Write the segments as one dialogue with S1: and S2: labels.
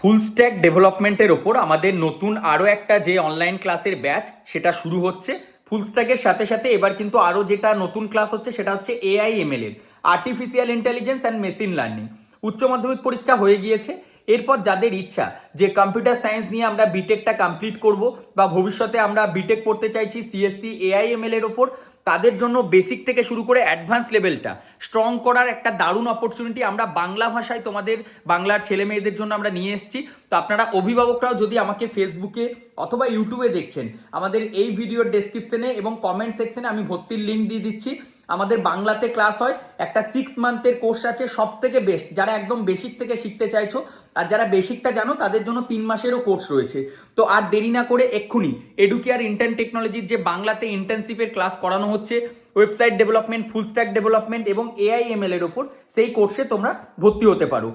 S1: Full stack ডেভেলপমেন্টের ওপর আমাদের নতুন আরও একটা যে অনলাইন ক্লাসের ব্যাচ সেটা শুরু হচ্ছে। ফুল স্ট্যাকের সাথে সাথে এবার কিন্তু আরও যেটা নতুন ক্লাস হচ্ছে সেটা হচ্ছে AIML এর, artificial intelligence and machine learning. উচ্চ মাধ্যমিক পরীক্ষা হয়ে গিয়েছে, এরপর যাদের ইচ্ছা যে কম্পিউটার সায়েন্স নিয়ে আমরা বিটেকটা কমপ্লিট করব বা ভবিষ্যতে আমরা বিটেক পড়তে চাইছি CSC AIML এর ওপর, তাদের জন্য বেসিক থেকে শুরু করে অ্যাডভান্স লেভেলটা স্ট্রং করার একটা দারুণ অপরচুনিটি আমরা বাংলা ভাষায় তোমাদের বাংলার ছেলে মেয়েদের জন্য আমরা নিয়ে এসেছি। তো আপনারা অভিভাবকরাও যদি আমাকে ফেসবুকে অথবা ইউটিউবে দেখছেন, আমাদের এই ভিডিওর ডেসক্রিপশনে এবং কমেন্ট সেকশনে আমি ভর্তির লিঙ্ক দিয়ে দিচ্ছি। আমাদের বাংলাতে ক্লাস হয়, একটা 6 মান্থের কোর্স আছে, সব থেকে বেস্ট যারা একদম বেসিক থেকে শিখতে চাইছো, আর যারা বেসিকটা জানো তাদের জন্য 3 মাসেরও কোর্স রয়েছে। তো আর দেরি না করে এক্ষুনি এডুকেয়ার ইন্টার্ন টেকনোলজির যে বাংলাতে ইন্টার্নশিপের ক্লাস করানো হচ্ছে, website development, full stack development এবং AIML এর ওপর, সেই কোর্সে তোমরা ভর্তি হতে পারো।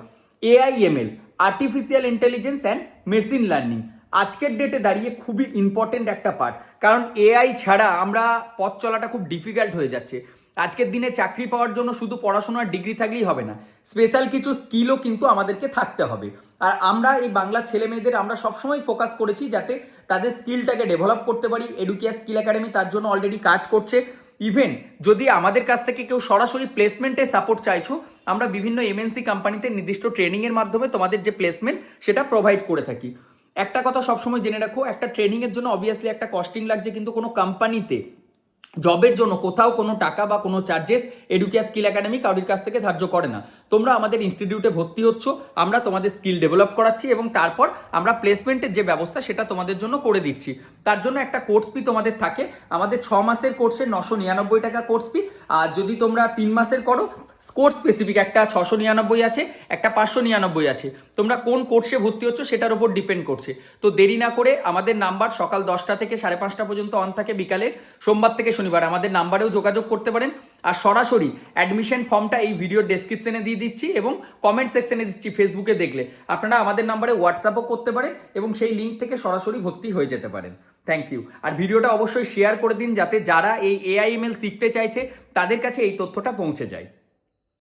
S1: AIML, artificial intelligence and machine learning, আজকের ডেটে দাঁড়িয়ে খুবই ইম্পর্টেন্ট একটা পার্ট, কারণ AI ছাড়া আমরা পথ চলাটা খুব ডিফিকাল্ট হয়ে যাচ্ছে। আজকের দিনে চাকরি পাওয়ার জন্য শুধু পড়াশোনার ডিগ্রি থাকলেই হবে না, স্পেশাল কিছু স্কিলও কিন্তু আমাদেরকে থাকতে হবে। আর আমরা এই বাংলার ছেলে মেয়েদের আমরা সবসময় ফোকাস করেছি যাতে তাদের স্কিলটাকে ডেভেলপ করতে পারি। এডুকেয়ার স্কিল একাডেমি তার জন্য অলরেডি কাজ করছে। ইভেন যদি আমাদের কাছ থেকে কেউ সরাসরি প্লেসমেন্টে সাপোর্ট চাইছো, আমরা বিভিন্ন MNC কোম্পানিতে নির্দিষ্ট ট্রেনিংয়ের মাধ্যমে তোমাদের যে প্লেসমেন্ট সেটা প্রোভাইড করে থাকি। একটা কথা সবসময় জেনে রাখো, একটা ট্রেনিংয়ের জন্য অবভিয়াসলি একটা কস্টিং লাগছে, কিন্তু কোনো কোম্পানিতে জবের জন্য কোথাও কোনো টাকা বা কোনো চার্জেস এডুকেয়ার স্কিল একাডেমি কারোর কাছ থেকে ধার্য করে না। তোমরা আমাদের ইনস্টিটিউটে ভর্তি হচ্ছ, আমরা তোমাদের স্কিল ডেভেলপ করাচ্ছি এবং তারপর আমরা প্লেসমেন্টের যে ব্যবস্থা সেটা তোমাদের জন্য করে দিচ্ছি। তার জন্য একটা কোর্স ফি তোমাদের থাকে, আমাদের 6 মাসের কোর্সের 999 টাকা কোর্স ফি। আর যদি তোমরা 3 মাসের করো, কোর্স স্পেসিফিক একটা 699 আছে, একটা 599 আছে। তোমরা কোন কোর্সে ভর্তি হচ্ছ সেটার উপর ডিপেন্ড করছে। তো দেরি না করে, আমাদের নাম্বার সকাল 10টা থেকে 5:30 পর্যন্ত অন থাকে, বিকালের সোমবার থেকে শনিবার আমাদের নাম্বারেও যোগাযোগ করতে পারেন। আর সরাসরি অ্যাডমিশন ফর্মটা এই ভিডিওর ডেসক্রিপশনে দিয়ে দিচ্ছি এবং কমেন্ট সেকশনে দিচ্ছি। ফেসবুকে দেখলে আপনারা আমাদের নাম্বারে হোয়াটসঅ্যাপও করতে পারেন এবং সেই লিঙ্ক থেকে সরাসরি ভর্তি হয়ে যেতে পারেন। Thank you. আর ভিডিওটা অবশ্যই শেয়ার করে দিন যাতে যারা এই AIML শিখতে চাইছে তাদের কাছে এই তথ্যটা পৌঁছে যায়।